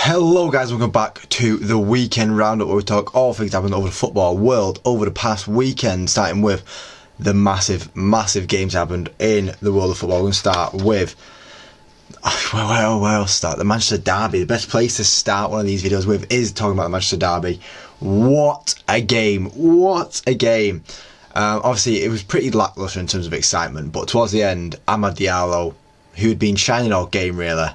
Hello guys, welcome back to the weekend roundup where we talk all things happening over the football world over the past weekend, starting with the massive games happened in the world of football. We're going to start with, where else start? The Manchester Derby. The best place to start one of these videos with is talking about the Manchester Derby. What a game, what a game. Obviously it was pretty lacklustre in terms of excitement, but towards the end, Amad Diallo, who had been shining all game really,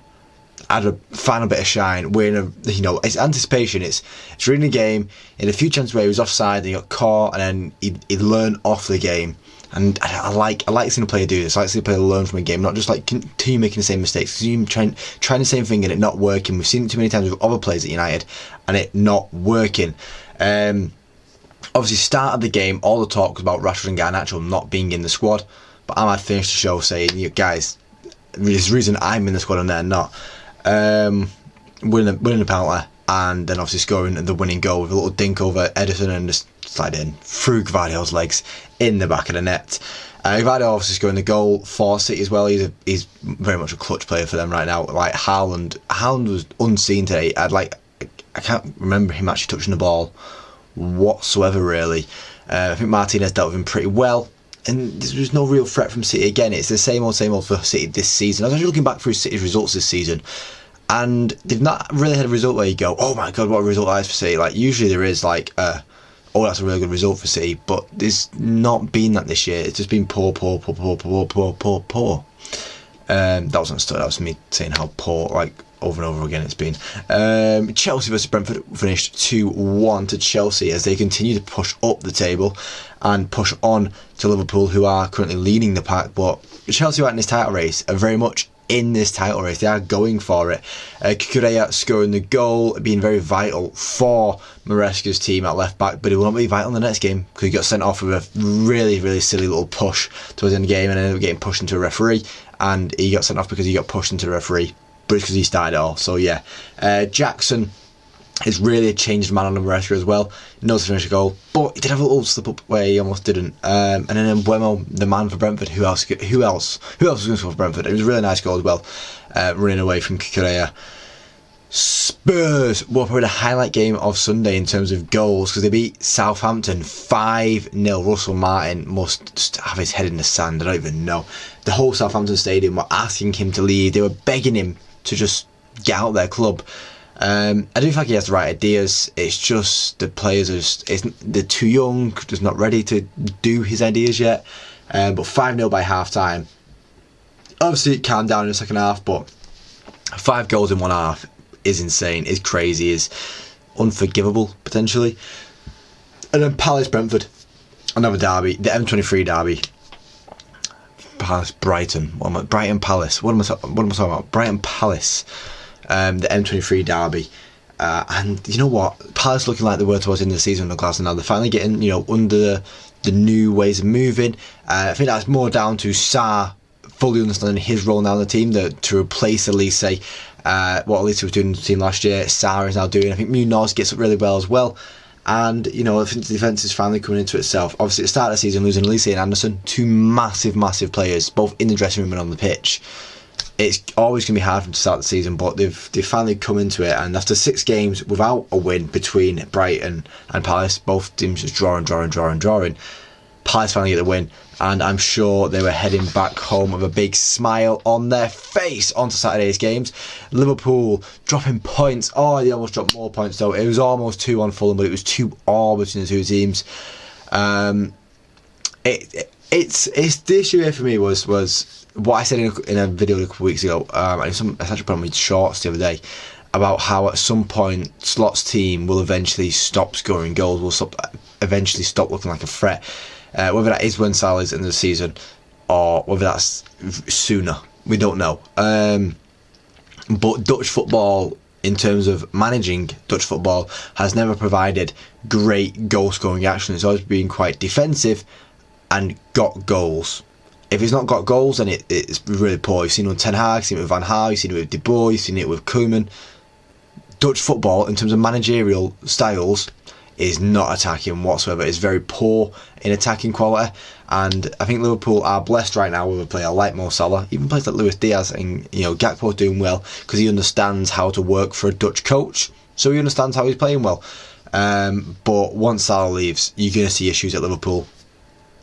had a final bit of shine. We're in a, it's anticipation. It's reading the game in a few chances where he was offside, and he got caught, and then he learned off the game. And I like seeing a player do this. I like seeing a player learn from a game, not just like continue making the same mistakes. Continue trying the same thing and it not working. We've seen it too many times with other players at United, and it not working. Obviously, start of the game, all the talk was about Rashford and Garnacho not being in the squad, but Amad finished the show saying, "You guys, there's a reason I'm in the squad and they're not." Winning the penalty, and then obviously scoring the winning goal with a little dink over Edison and just slide in through Gvardiol's legs in the back of the net. Gvardiol obviously scoring the goal for City as well. He's very much a clutch player for them right now. Like Haaland was unseen today. I can't remember him actually touching the ball whatsoever really. I think Martinez dealt with him pretty well. And there's no real threat from City. Again, it's the same old for City this season. I was actually looking back through City's results this season, and they've not really had a result where you go, "Oh my god, what a result that is for City." Like usually there is like, "Oh, that's a really good result for City," but there's not been that this year. It's just been poor. That wasn't story. That was me saying how poor, like over and over again it's been. Chelsea versus Brentford finished 2-1 to Chelsea as they continue to push up the table and push on to Liverpool, who are currently leading the pack. But Chelsea are in this title race, are very much in this title race. They are going for it. Cucurella scoring the goal, being very vital for Maresca's team at left back, but he will not be vital in the next game because he got sent off with a really silly little push towards the end of the game and ended up getting pushed into a referee, and he got sent off because he got pushed into the referee, but it's because he started it all. So yeah, Jackson is really a changed man on the Maresca as well. He knows to finish a goal, but he did have a little slip up where he almost didn't. And then Mbeumo, the man for Brentford, who else was going to score for Brentford? It was a really nice goal as well, running away from Cucurella. Spurs were probably the highlight game of Sunday in terms of goals because they beat Southampton 5-0. Russell Martin must just have his head in the sand. I don't even know. The whole Southampton stadium were asking him to leave. They were begging him to just get out of their club. I do feel like he has the right ideas. It's just the players they're too young, just not ready to do his ideas yet. But 5-0 by half time. Obviously it calmed down in the second half, but 5 goals in one half is insane, is crazy, is unforgivable potentially. And then Palace Brentford, another derby, the M23 derby. Palace Brighton, Brighton Palace. What am I talking about? Brighton Palace. The M23 derby, and you know what? Palace looking like they were towards the end of the season under Glasgow now. They're finally getting, under the new ways of moving. I think that's more down to Sarr fully understanding his role now in the team, to replace Elise. What Elise was doing in the team last year, Sarr is now doing. I think Munoz gets up really well as well. And, I think the defence is finally coming into itself. Obviously, at the start of the season, losing Elise and Anderson, two massive players, both in the dressing room and on the pitch. It's always going to be hard for them to start the season, but they've finally come into it. And after 6 games without a win between Brighton and Palace, both teams just drawing. Palace finally get the win, and I'm sure they were heading back home with a big smile on their face onto Saturday's games. Liverpool dropping points. Oh, they almost dropped more points though. It was almost 2 on Fulham, but it was 2-2 between the two teams. It's the issue here for me was what I said in a video a couple of weeks ago. I actually put on my shorts the other day about how at some point Slot's team will eventually stop scoring goals, will eventually stop looking like a threat. Whether that is when Salah's in the season or whether that's sooner, we don't know. But Dutch football, in terms of managing Dutch football, has never provided great goal scoring action. It's always been quite defensive and got goals. If it's not got goals, then it's really poor. You've seen it with Ten Hag, you've seen it with Van Gaal, you've seen it with De Boer, you've seen it with Koeman. Dutch football, in terms of managerial styles, is not attacking whatsoever. It's very poor in attacking quality, and I think Liverpool are blessed right now with a player like Mo Salah, even players like Luis Diaz, and Gakpo's doing well because he understands how to work for a Dutch coach, so he understands how he's playing well. But once Salah leaves, you're going to see issues at Liverpool.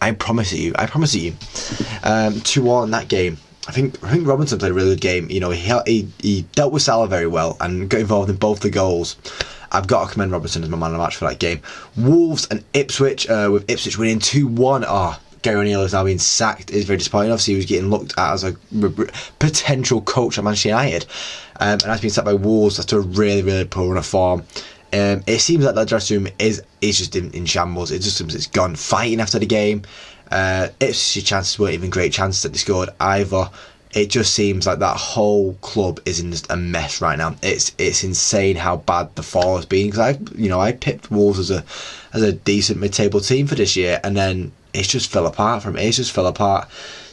I promise it you. 2-1 in that game. I think Robinson played a really good game. He dealt with Salah very well and got involved in both the goals. I've got to commend Robinson as my man of the match for that game. Wolves and Ipswich, with Ipswich winning 2-1. Gary O'Neill has now been sacked. It's very disappointing. Obviously, he was getting looked at as a potential coach at Manchester United, and has been sacked by Wolves after a really, really poor run of form. It seems like that dressing room is just in shambles. It just seems it's gone. Fighting after the game. Ipswich's chances weren't even great chances that they scored either. It just seems like that whole club is in just a mess right now. It's insane how bad the fall has been, because I picked Wolves as a decent mid-table team for this year, and then it's just fell apart from it. It's just fell apart.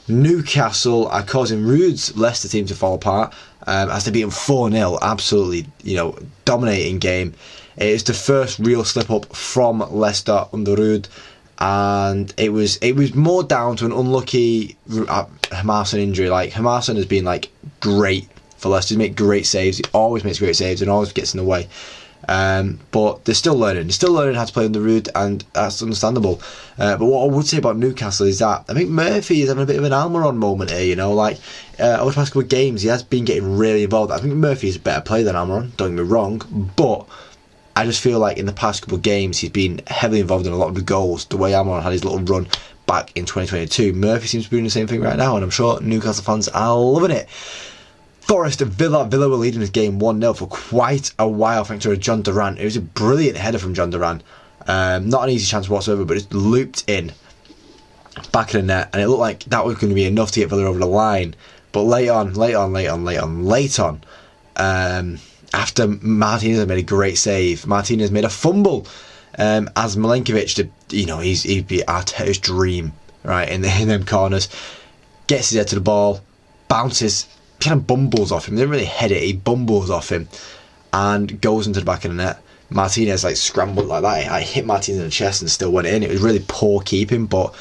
Newcastle are causing Ruud's Leicester team to fall apart as they beat them 4-0. Absolutely, dominating game. It is the first real slip up from Leicester under Ruud, and it was more down to an unlucky Hermansson injury. Like, Hermansson has been great for Leicester. He makes great saves. He always makes great saves and always gets in the way. But they're still learning. They're still learning how to play under Ruud, and that's understandable. But what I would say about Newcastle is that I think Murphy is having a bit of an Almiron moment here. Over the past couple of games, he has been getting really involved. I think Murphy is a better player than Almiron. Don't get me wrong, but I just feel like in the past couple of games he's been heavily involved in a lot of the goals. The way Almiron had his little run back in 2022, Murphy seems to be doing the same thing right now, and I'm sure Newcastle fans are loving it. Forest Villa were leading this game 1-0 for quite a while thanks to John Duran. It was a brilliant header from John Duran. Not an easy chance whatsoever, but it's looped in back of the net, and it looked like that was going to be enough to get Villa over the line. But late on, after Martinez had made a great save, Martinez made a fumble as Milenkovic did. He'd be Arteta's dream, right, in them corners. Gets his head to the ball, bounces, kind of bumbles off him. They didn't really head it, he bumbles off him and goes into the back of the net. Martinez scrambled like that. I hit Martinez in the chest and still went in. It was really poor keeping, but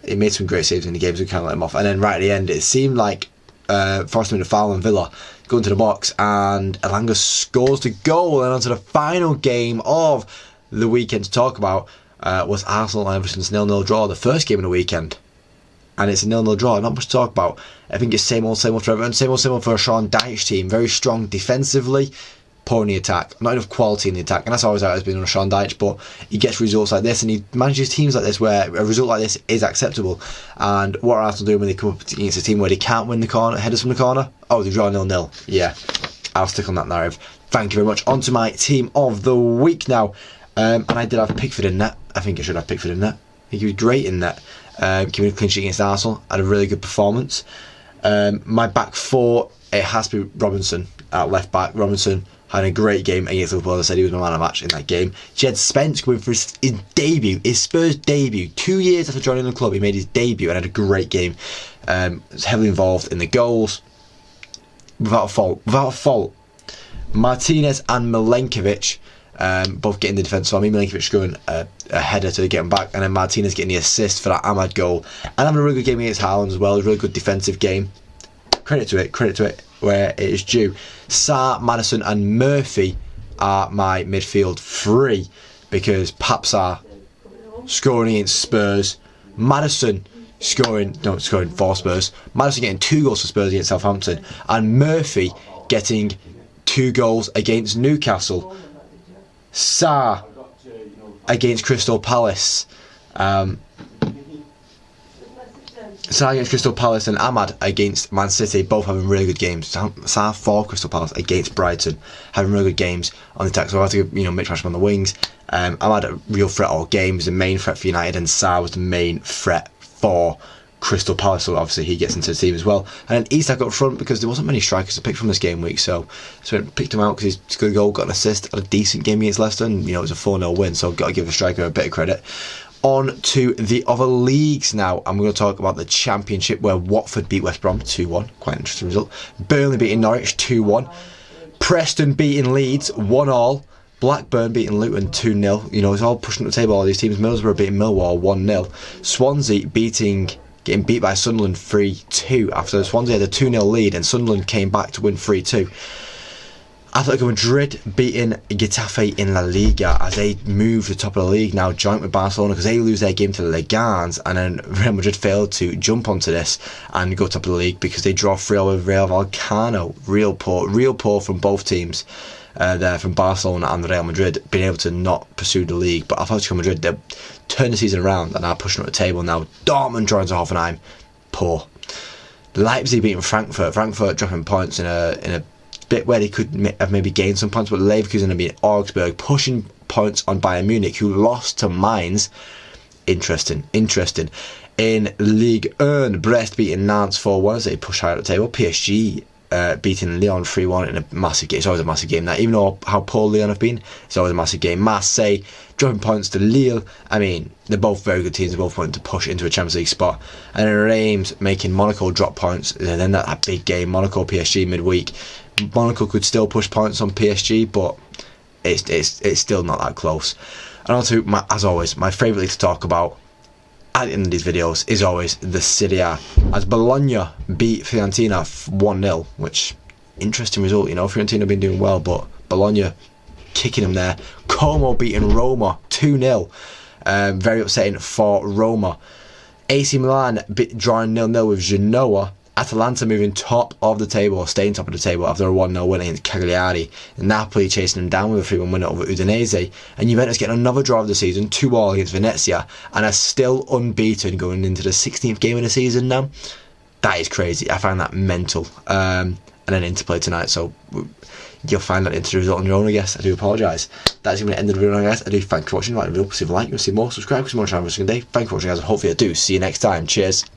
he made some great saves in the game, so we kind of let him off. And then right at the end, it seemed like Forest made a foul on Villa, go into the box, and Elanga scores the goal. And onto the final game of the weekend to talk about was Arsenal and Everton's 0-0 draw, the first game of the weekend. And it's a 0-0 draw, not much to talk about. I think it's same old for Everton, same old for a Sean Dyche team. Very strong defensively, poor in the attack, not enough quality in the attack, and that's always how it's been on Sean Dyche. But he gets results like this, and he manages teams like this where a result like this is acceptable. And what are Arsenal doing when they come up against a team where they can't win the corner, headers from the corner? Oh, they draw 0-0. Yeah, I'll stick on that narrative. Thank you very much. On to my team of the week now. And I did have Pickford in net. I think I should have Pickford in net. I think he was great in net. Keeping a clean sheet against Arsenal, had a really good performance. My back four, it has to be Robinson at left back. Robinson had a great game against Liverpool. As I said, he was my man of the match in that game. Jed Spence coming for his debut, his Spurs debut. 2 years after joining the club, he made his debut and had a great game. Was heavily involved in the goals, without a fault. Martinez and Milenkovic both getting the defence for me. Milenkovic scoring a header to get him back, and then Martinez getting the assist for that Ahmad goal, and having a really good game against Haaland as well. It was a really good defensive game. Credit to it where it is due. Sarr, Maddison and Murphy are my midfield three, because Pap Sarr scoring against Spurs, Maddison scoring for Spurs, Maddison getting 2 goals for Spurs against Southampton, and Murphy getting 2 goals against Newcastle. Sarr against Crystal Palace. Sarr against Crystal Palace and Ahmad against Man City, both having really good games. Sarr for Crystal Palace against Brighton, having really good games on the attack. So I have to give Mitch Rashford on the wings. Ahmad a real threat all game, was the main threat for United, and Sarr was the main threat for Crystal Palace, so obviously he gets into the team as well. And then Isak up front, because there wasn't many strikers to pick from this game week, so I picked him out because he's got a goal, got an assist, had a decent game against Leicester, and it was a 4-0 win, so I've got to give the striker a bit of credit. On to the other leagues now. I'm going to talk about the Championship, where Watford beat West Brom 2-1, quite an interesting result. Burnley beating Norwich 2-1. Preston beating Leeds 1-1. Blackburn beating Luton 2-0. You know, it's all pushing up the table, all these teams. Middlesbrough beating Millwall 1-0. Swansea getting beat by Sunderland 3-2 after Swansea had a 2-0 lead and Sunderland came back to win 3-2. Atletico Madrid beating Getafe in La Liga as they move to the top of the league now, joint with Barcelona, because they lose their game to Legans, and then Real Madrid failed to jump onto this and go top of the league because they draw 3-0 with Real Vallecano. Real poor from both teams there, from Barcelona and Real Madrid, being able to not pursue the league. But Atletico Madrid, they've turned the season around and are pushing up the table now. Dortmund drawing to Hoffenheim, poor. Leipzig beating Frankfurt dropping points in a bit where they could have maybe gained some points, but Leverkusen have been Augsburg, pushing points on Bayern Munich, who lost to Mainz. Interesting. In Ligue 1, Brest beating Nantes 4-1 as they push higher up the table. PSG beating Lyon 3-1 in a massive game. It's always a massive game, that, even though how poor Lyon have been, it's always a massive game. Marseille dropping points to Lille. I mean, they're both very good teams. They both want to push into a Champions League spot. And then Reims making Monaco drop points. And then that big game, Monaco PSG midweek. Monaco could still push points on PSG, but it's still not that close. And also, as always, my favourite league to talk about at the end of these videos is always the Serie A, as Bologna beat Fiorentina 1-0, which, interesting result. You know, Fiorentina have been doing well, but Bologna kicking them there. Como beating Roma 2-0, very upsetting for Roma. AC Milan drawing 0-0 with Genoa. Atalanta moving top of the table, or staying top of the table after a 1-0 win against Cagliari. Napoli chasing them down with a 3-1 win over Udinese. And Juventus getting another draw of the season, 2-2 against Venezia, and are still unbeaten going into the 16th game of the season now. That is crazy. I find that mental. And then Interplay tonight, so you'll find out into the result on your own, I guess. I do apologise. That's going to end the video, guys. I do thank you for watching. Like the video, see if you like, you'll see more, subscribe, because more channel every single day. Thank you for watching, guys, and hopefully I do see you next time. Cheers.